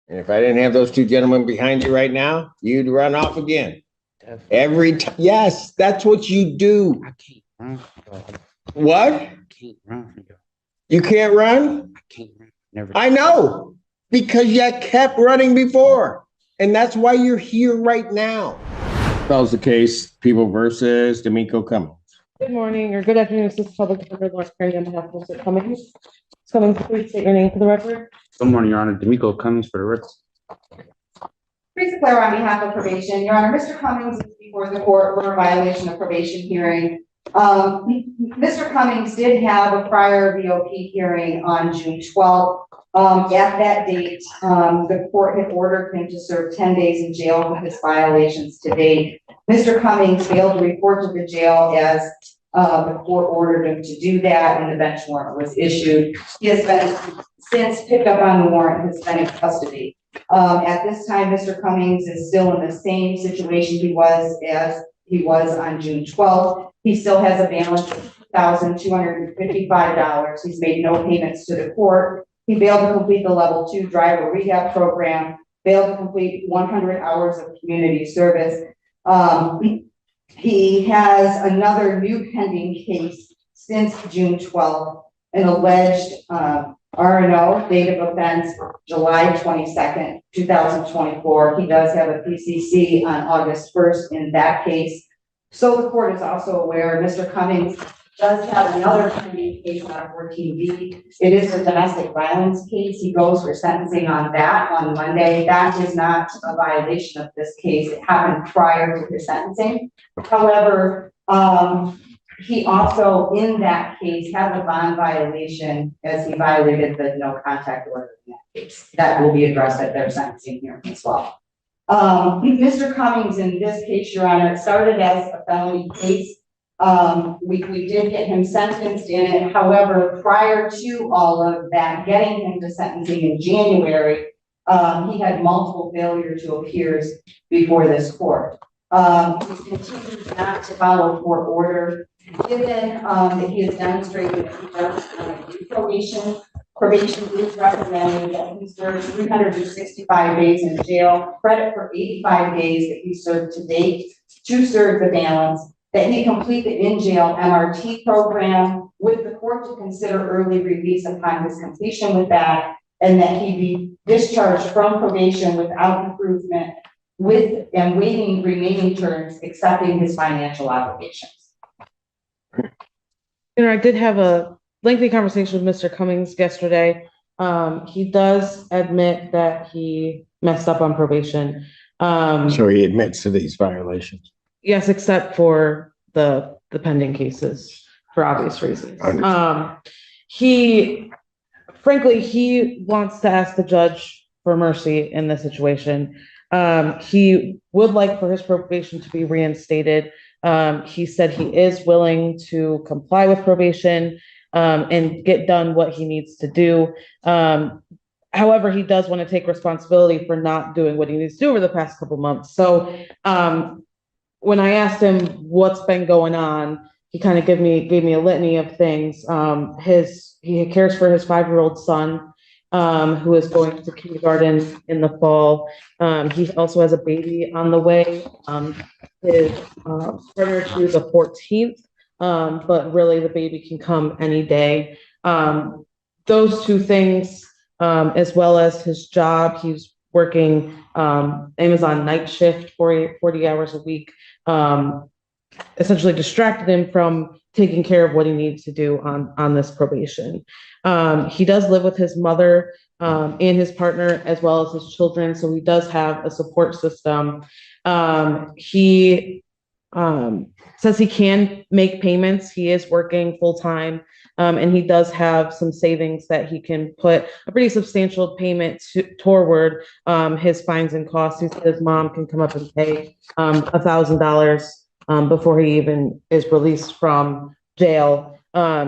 And if I didn't have those two gentlemen behind you right now, you'd run off again. Every time. Yes, that's what you do. I can't run. What? I can't run. You can't run? I can't run. Never. I know, because you kept running before. And that's why you're here right now. Calls the case, People versus D'Amico Cummings. Good morning or good afternoon, Assistant Public Defender Lawrence Perry on behalf of Mr. Cummings. Cummings, please state your name for the record. Good morning, Your Honor. D'Amico Cummings for the record. Teresa Claire on behalf of probation. Your Honor, Mr. Cummings is before the court for a violation of probation hearing. Mr. Cummings did have a prior VOP hearing on June 12th. At that date, the court had ordered him to serve 10 days in jail for his violations to date. Mr. Cummings failed to report to the jail as the court ordered him to do that, and the bench warrant was issued. He has been since picked up on the warrant, has been in custody. At this time, Mr. Cummings is still in the same situation he was on June 12th. He still has a balance of $1,255. He's made no payments to the court. He failed to complete the level 2 driver rehab program, failed to complete 100 hours of community service. He has another new pending case since June 12th, an alleged R&O, date of offense, July 22nd, 2024. He does have a PCC on August 1st in that case. So the court is also aware Mr. Cummings does have another pending case on 14B. It is a domestic violence case. He goes for sentencing on that on Monday. That is not a violation of this case. It happened prior to his sentencing. However, he also, in that case, had a bond violation as he violated the no contact order in that case. That will be addressed at their sentencing hearing as well. Mr. Cummings, in this case, Your Honor, it started as a felony case. We did get him sentenced in it. However, prior to all of that, getting him to sentencing in January, he had multiple failure to appears before this court. He continues not to follow court order. Given that he has demonstrated that he does want to do probation, probation is recommending that he serves 365 days in jail, credit for 85 days that he served to date, to serve the balance, that he complete the in-jail MRT program with the court to consider early release upon his completion with that, and that he be discharged from probation without improvement with and waiving remaining terms, accepting his financial obligations. I did have a lengthy conversation with Mr. Cummings yesterday. He does admit that he messed up on probation. So he admits to these violations. Yes, except for the pending cases for obvious reasons. He wants to ask the judge for mercy in this situation. He would like for his probation to be reinstated. He said he is willing to comply with probation and get done what he needs to do. However, he does want to take responsibility for not doing what he needs to do over the past couple months. So when I asked him what's been going on, he kind of gave me a litany of things. He cares for his 5-year-old son, who is going to kindergarten in the fall. He also has a baby on the way. His partner to the 14th, but really the baby can come any day. Those two things, as well as his job, he's working Amazon night shift 40 hours a week, essentially distracted him from taking care of what he needs to do on this probation. He does live with his mother and his partner, as well as his children, so he does have a support system. He says he can make payments. He is working full-time, and he does have some savings that he can put a pretty substantial payment toward his fines and costs. He said his mom can come up and pay $1,000 before he even is released from jail.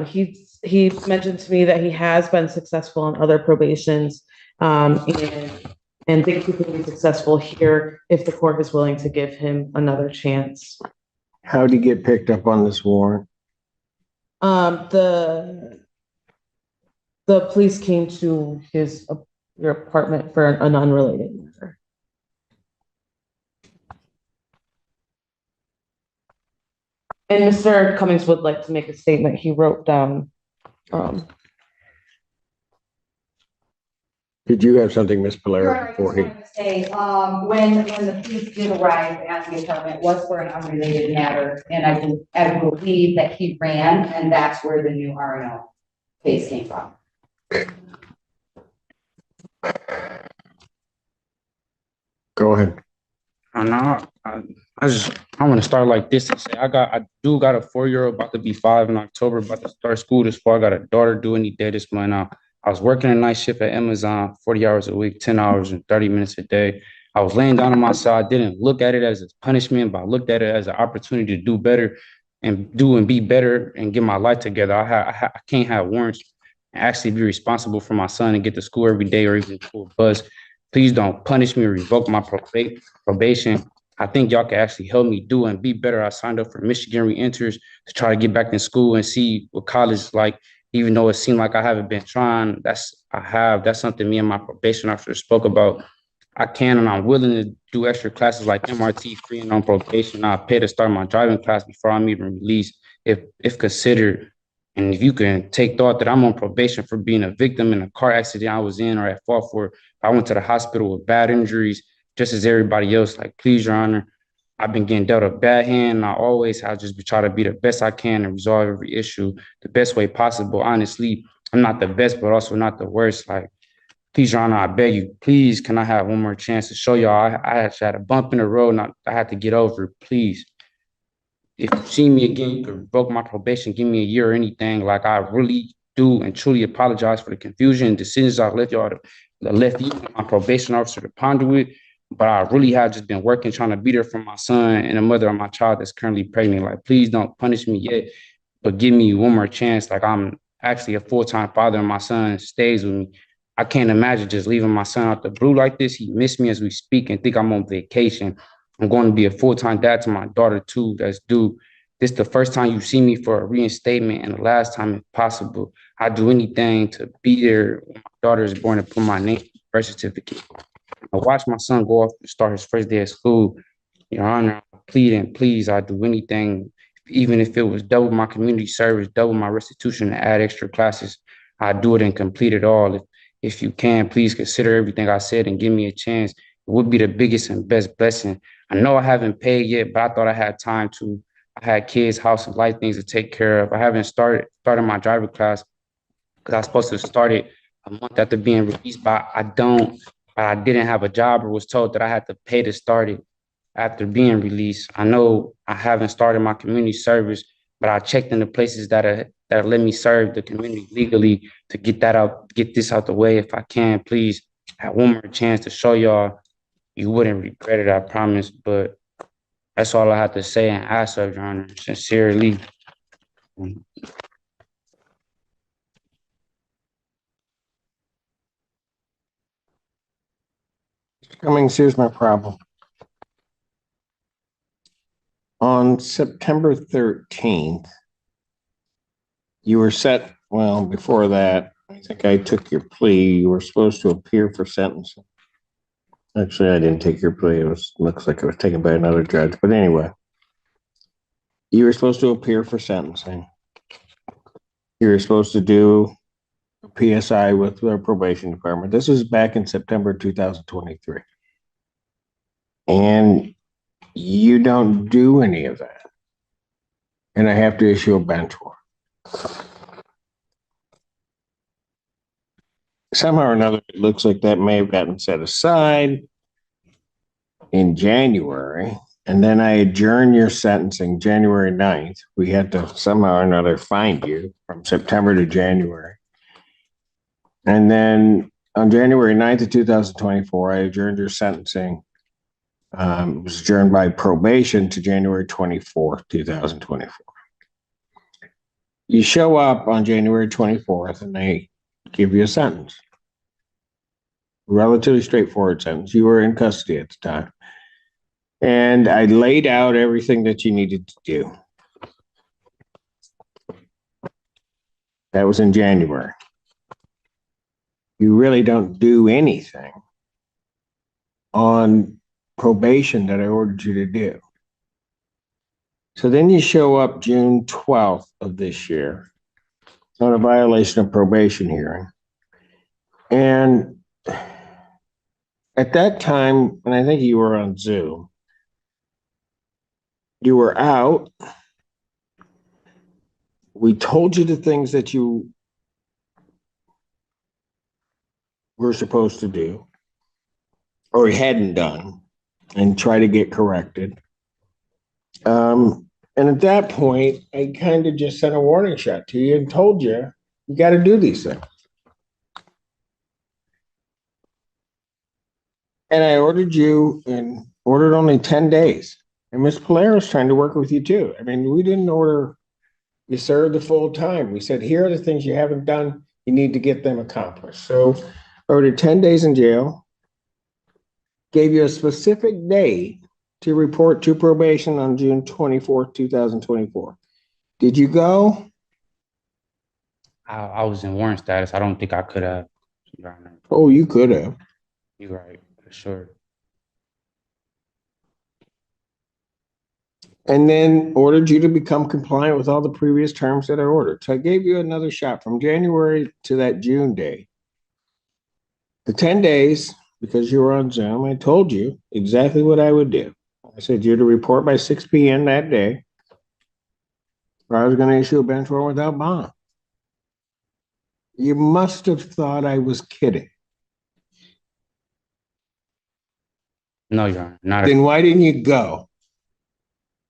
He mentioned to me that he has been successful on other probations, and thinks he can be successful here if the court is willing to give him another chance. How'd he get picked up on this warrant? The police came to his your apartment for an unrelated matter. And Mr. Cummings would like to make a statement. He wrote down, Did you have something, Ms. Your Polero, Honor, I just before he? wanted to say, when the police did arrive at the apartment, it was for an unrelated matter, and I believe that he ran, and that's where the new RNO case came from. Go ahead. And I want to start like this and say I do got a 4-year-old about to be 5 in October, about to start school this fall. I got a daughter due any day this month. Now I was working a night shift at Amazon, 40 hours a week, 10 hours and 30 minutes a day. I was laying down on my side. I didn't look at it as a punishment, but I looked at it as an opportunity to do better and be better and get my life together. I can't have warrants and actually be responsible for my son and get to school every day or even to a bus. Please don't punish me or revoke my probation. I think y'all can actually help me do and be better. I signed up for Michigan Reenters to try to get back in school and see what college is like, even though it seemed like I haven't been trying. That's something me and my probation officer spoke about. I can and I'm willing to do extra classes like MRT free and on probation. I pay to start my driving class before I'm even released, if considered. And if you can take thought that I'm on probation for being a victim in a car accident I was in or at fault for, I went to the hospital with bad injuries, just as everybody else. Like, please, Your Honor, I've been getting dealt a bad hand. And I'll just try to be the best I can and resolve every issue the best way possible. Honestly, I'm not the best, but also not the worst. Like, please, Your Honor, I beg you, please, can I have one more chance to show y'all I actually had a bump in the road and I had to get over it, please. If you see me again, you can revoke my probation, give me a year or anything. Like, I really do and truly apologize for the confusion and decisions I left y'all left you and my probation officer to ponder with. But I really have just been working, trying to be there for my son and the mother of my child that's currently pregnant. Like, please don't punish me yet, but give me one more chance. Like, I'm actually a full-time father and my son stays with me. I can't imagine just leaving my son out the blue like this. He missed me as we speak and think I'm on vacation. I'm going to be a full-time dad to my daughter too, that's due. This is the first time you see me for a reinstatement and the last time if possible. I do anything to be there when my daughter is born and put my name on the birth certificate. I watched my son go off to start his first day of school. Your Honor, I plead and please, I do anything, even if it was double my community service, double my restitution, and add extra classes. I do it and complete it all. If you can, please consider everything I said and give me a chance. It would be the biggest and best blessing. I know I haven't paid yet, but I thought I had time to. I had kids, house, and life things to take care of. I haven't started my driver class because I was supposed to start it a month after being released, but I didn't have a job or was told that I had to pay to start it after being released. I know I haven't started my community service, but I checked in the places that let me serve the community legally to get this out the way if I can. Please have one more chance to show y'all you wouldn't regret it, I promise. But that's all I have to say and ask of Your Honor, sincerely. Cummings, here's my problem. On September 13th, you were set, well, before that, I think I took your plea. You were supposed to appear for sentencing. Actually, I didn't take your plea. Looks like it was taken by another judge. But anyway, you were supposed to appear for sentencing. You were supposed to do a PSI with the probation department. This was back in September 2023. And you don't do any of that. And I have to issue a bench warrant. Somehow or another, it looks like that may have gotten set aside in January. And then I adjourned your sentencing January 9th. We had to somehow or another find you from September to January. And then on January 9th of 2024, I adjourned your sentencing. It was adjourned by probation to January 24th, 2024. You show up on January 24th and they give you a sentence. Relatively straightforward sentence. You were in custody at the time. And I laid out everything that you needed to do. That was in January. you really don't do anything on probation that I ordered you to do. So then you show up June 12th of this year on a violation of probation hearing. And at that time, and I think you were on Zoom, you were out. We told you the things that you were supposed to do or hadn't done and try to get corrected. And at that point, I kind of just sent a warning shot to you and told you, you got to do these things. And I ordered you and ordered only 10 days. And Ms. Polaris trying to work with you too. I mean, we didn't order you served the full time. We said, here are the things you haven't done. You need to get them accomplished. So I ordered 10 days in jail, gave you a specific date to report to probation on June 24th, 2024. Did you go? I was in warrant status. I don't think I could have. Your Honor. Oh, you could have. You're right, for sure. And then ordered you to become compliant with all the previous terms that I ordered. So I gave you another shot from January to that June day. The 10 days, because you were on Zoom, I told you exactly what I would do. I said you're to report by 6 p.m. that day, or I was going to issue a bench warrant without bond. You must have thought I was kidding. No, Your Honor. Not Then why didn't you go?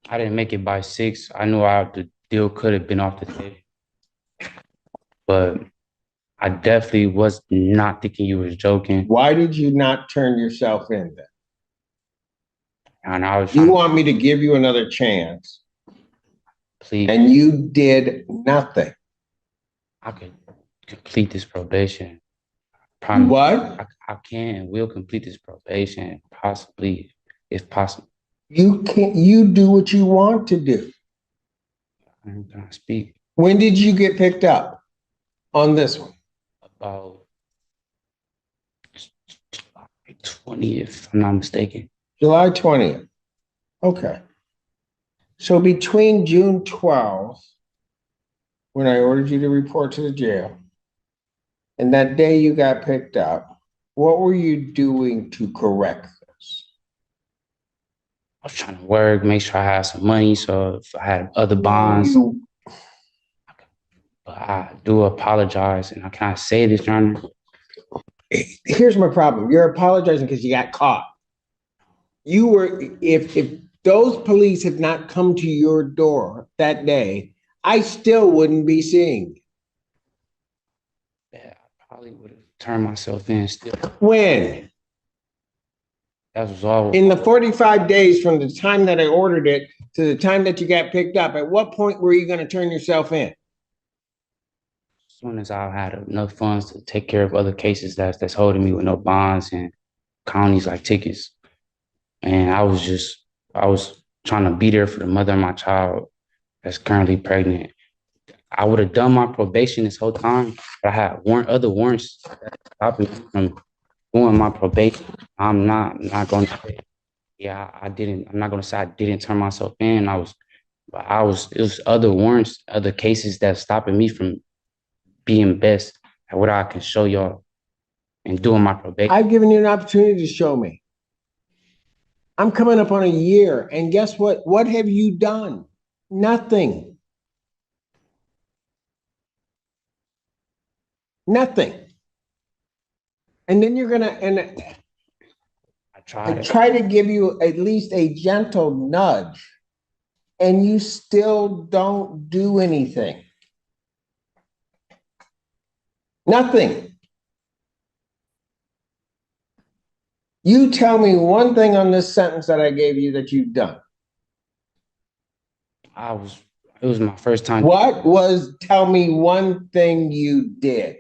I didn't make it by 6. I knew the deal could have been off the table. But I definitely was not thinking you was joking. Why did you not turn yourself in then? And I was You trying want me to give you another chance, to plead. and you did nothing. I could complete this probation. Promise. What? I can and will complete this probation, possibly, if possible. You can't. You do what you want to do. Can I speak When did you get picked up on this one? about July 20th, if I'm not mistaken? July 20th. Okay. So between June 12th, when I ordered you to report to the jail, and that day you got picked up, what were you doing to correct this? I was trying to work, make sure I had some money, so if I had other bonds. But I do apologize, and I can't say this, Your Honor. Here's my problem. You're apologizing because you got caught. You were, if those police had not come to your door that day, I still wouldn't be seeing you. Yeah, I probably would have turned myself in still. When? That was all. In the 45 days from the time that I ordered it to the time that you got picked up, at what point were you going to turn yourself in? As soon as I had enough funds to take care of other cases that's holding me with no bonds and counties like tickets. And I was trying to be there for the mother of my child that's currently pregnant. I would have done my probation this whole time, but I had other warrants that stopping me from doing my probation. I'm not going to say, yeah, I didn't. I'm not going to say I didn't turn myself in. It was other warrants, other cases that's stopping me from being best at what I can show y'all and doing my probation. I've given you an opportunity to show me. I'm coming up on a year, and guess what? What have you done? Nothing. Nothing. And then you're gonna, and I I tried. try to give you at least a gentle nudge, and you still don't do anything. Nothing. You tell me one thing on this sentence that I gave you that you've done. It was my first time. Tell me one thing you did.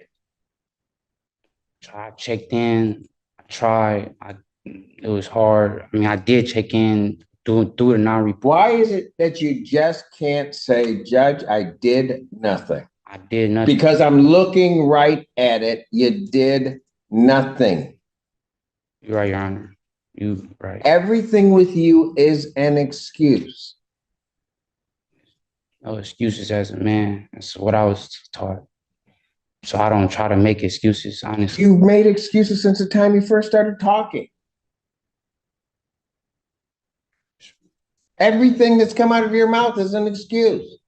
I checked in. It was hard. I mean, I did check in, do the non-report. Why is it that you just can't say, Judge, I did nothing? I did nothing. Because I'm looking right at it. You did nothing. You're right, Your Honor. You right. Everything with you is an excuse. No excuses as a man. That's what I was taught. So I don't try to make excuses, honestly. You've made excuses since the time you first started talking. Everything that's come out of your mouth is an excuse.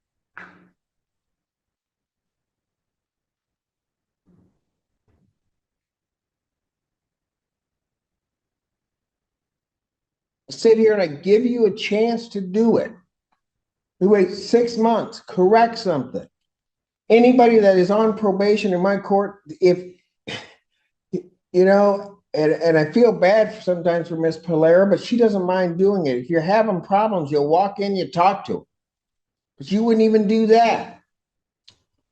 I sit here and I give you a chance to do it. We wait 6 months, correct something. Anybody that is on probation in my court, if you know, and I feel bad sometimes for Miss Polera, but she doesn't mind doing it. If you're having problems, you'll walk in, you talk to her. But you wouldn't even do that.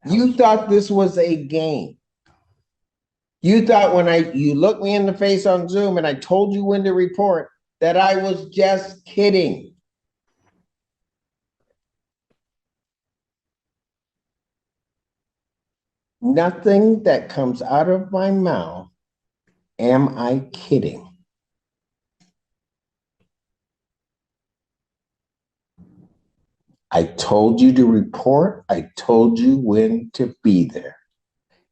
You thought this was a game. You thought when you looked me in the face on Zoom and I told you when to report that I was just kidding. Nothing that comes out of my mouth am I kidding. I told you to report. I told you when to be there.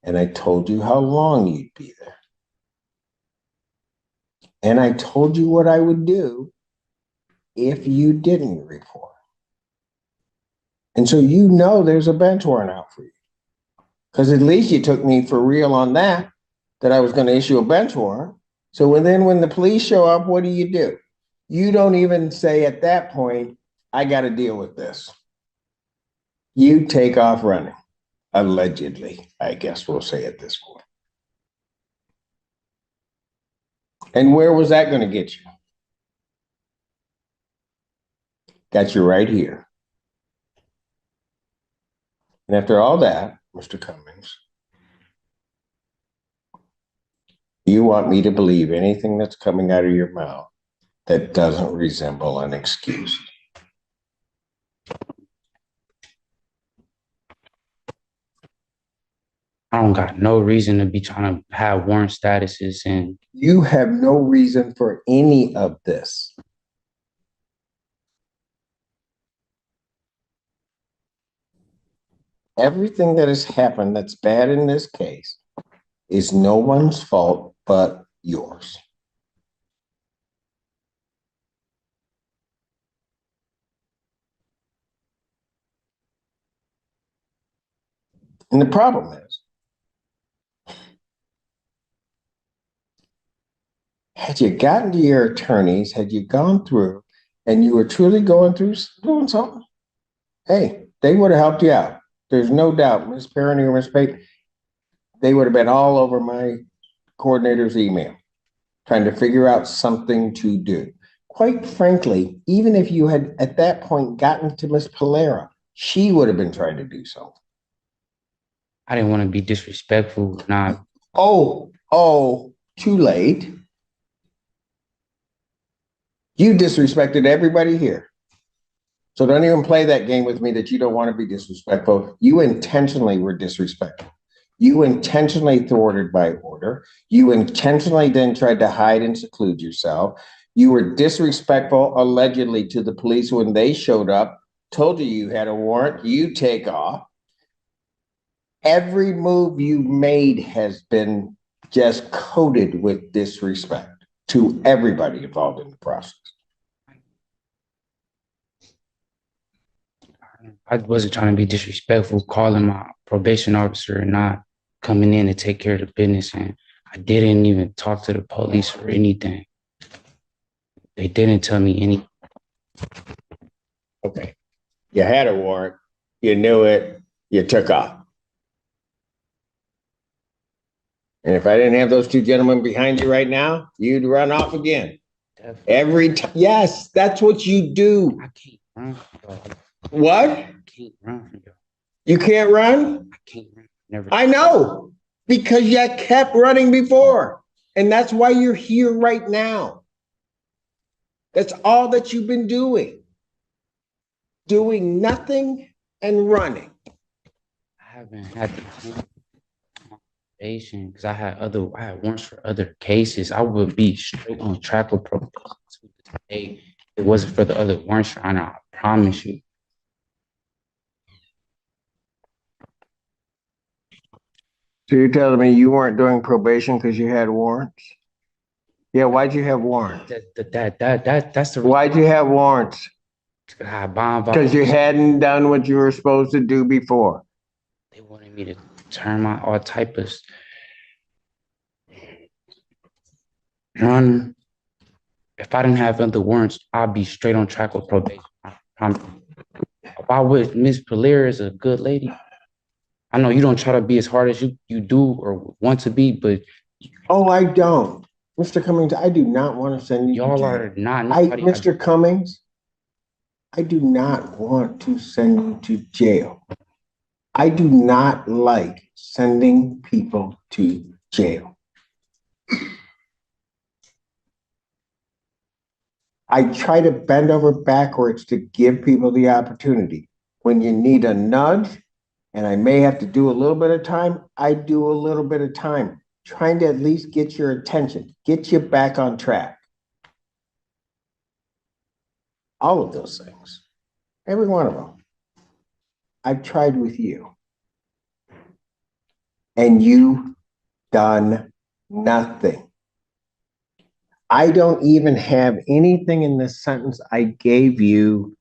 And I told you how long you'd be there. And I told you what I would do if you didn't report. And so you know there's a bench warrant out for you. Because at least you took me for real on that I was going to issue a bench warrant. So when the police show up, what do? You don't even say at that point, I got to deal with this. You take off running. Allegedly, I guess we'll say at this point. And where was that going to get you? Got you right here. And after all that, Mr. Cummings, you want me to believe anything that's coming out of your mouth that doesn't resemble an excuse. I don't got no reason to be trying to have warrant statuses and You have no reason for any of this. Everything that has happened that's bad in this case is no one's fault but yours. And the problem is, had you gotten to your attorneys, had you gone through and you were truly going through doing something, hey, they would have helped you out. There's no doubt, Ms. Perrine or Ms. Pate, they would have been all over my coordinator's email, trying to figure out something to do. Quite frankly, even if you had at that point gotten to Ms. Polera, she would have been trying to do something. I didn't want to be disrespectful. Too late. You disrespected everybody here. So don't even play that game with me that you don't want to be disrespectful. You intentionally were disrespectful. You intentionally thwarted my order. You intentionally then tried to hide and seclude yourself. You were disrespectful, allegedly, to the police when they showed up, told you had a warrant, you take off. Every move you made has been just coated with disrespect to everybody involved in the process. I wasn't trying to be disrespectful, calling my probation officer and not coming in to take care of the business. And I didn't even talk to the police or anything. They didn't tell me anything. Okay. You had a warrant, you knew it, you took off. And if I didn't have those two gentlemen behind you right now, you'd run off again. Definitely. Every time. Yes, that's what you do. I can't run. What? I can't run. You can't run? I can't run. Never. I know, because you kept running before. And that's why you're here right now. That's all that you've been doing. Doing nothing and running. I haven't had the probation because I had warrants for other cases. I would be straight on track with probation to this day. If it wasn't for the other warrants, Your Honor, I promise you. So you're telling me you weren't doing probation because you had warrants? Yeah, why'd you have warrants? That's the reason Why'd you have warrants? I had bond Because you violations. hadn't done what you were supposed to do before. They wanted me to turn my all type of. Your Honor, if I didn't have other warrants, I'd be straight on track with probation. I promise. Why would Miss Polaire is a good lady? I know you don't try to be as hard as you do or want to be, but Oh, I don't. Mr. Cummings, I do not want to send you to y'all jail. are not nobody. Mr. Cummings, I do not want to send you to jail. I do not like sending people to jail. I try to bend over backwards to give people the opportunity. When you need a nudge, and I may have to do a little bit of time, I do a little bit of time, trying to at least get your attention, get you back on track. All of those things, every one of them. I've tried with you. And you've done nothing. I don't even have anything in this sentence I gave you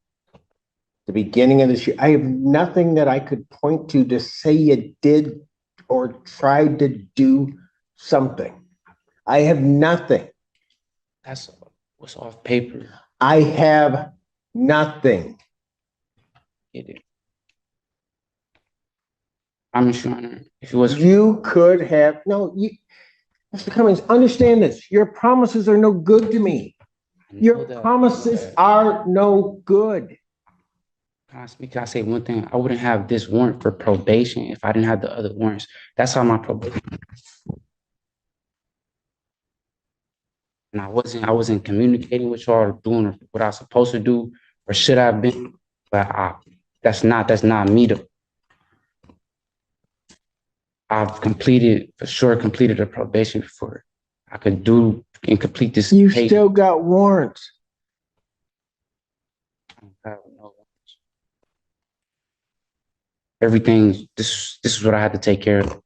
the beginning of this year. I have nothing that I could point to say you did or tried to do something. I have nothing. That's what's off paper. I have nothing. Get it. I'm Your Honor. If it was You could have, no, you, Mr. Cummings, understand this. Your promises are no good to me. Your promises are no good. Can I say one thing? I wouldn't have this warrant for probation if I didn't have the other warrants. That's how my probation. And I wasn't communicating with y'all or doing what I was supposed to do or should have been. But that's not me to. I've for sure completed a probation before I could do and complete this. You still got warrants. Everything, this is what I had to take care of.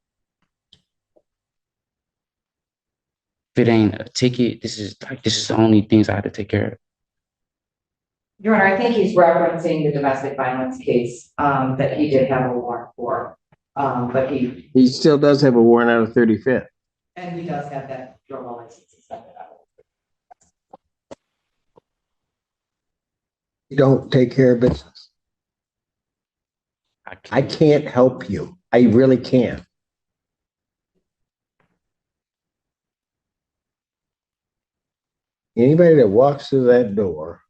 If it ain't a ticket, this is the only things I had to take care of. Your Honor, I think he's referencing the domestic violence case, that he did have a warrant for. But he still does have a warrant out of 35th. And he does have that drug license. You don't take care of business. I can't help you. I really can't. Anybody that walks through that door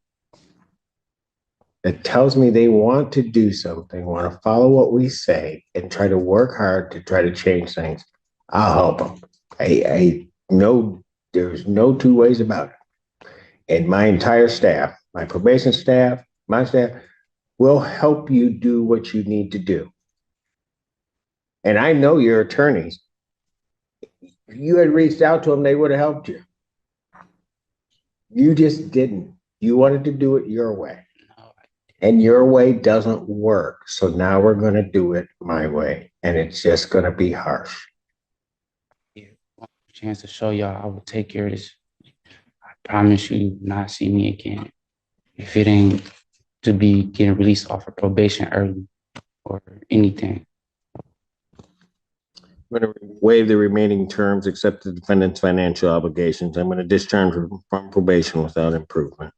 that tells me they want to do something, want to follow what we say and try to work hard to try to change things, I'll help them. I know there's no two ways about it. And my entire staff, my probation staff, my staff will help you do what you need to do. And I know your attorneys. If you had reached out to them, they would have helped you. You just didn't. You wanted to do it your way. And your way doesn't work. So now we're going to do it my way. And it's just going to be harsh. Chance to show y'all I will take care of this. I promise you not see me again. If it ain't to be getting released off of probation early or anything. I'm going to waive the remaining terms, accept the defendant's financial obligations. I'm going to discharge from probation without improvement.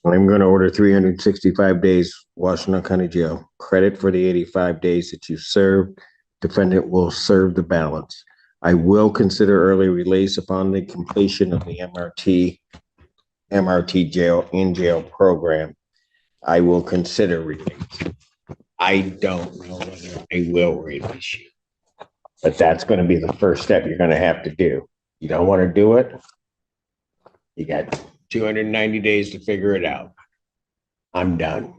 I'm going to order 365 days Washington County Jail. Credit for the 85 days that you served. Defendant will serve the balance. I will consider early release upon the completion of the MRT jail in jail program. I will consider release. I don't know whether I will release you, but that's going to be the first step you're going to have to do. You don't want to do it? You got 290 days to figure it out. I'm done.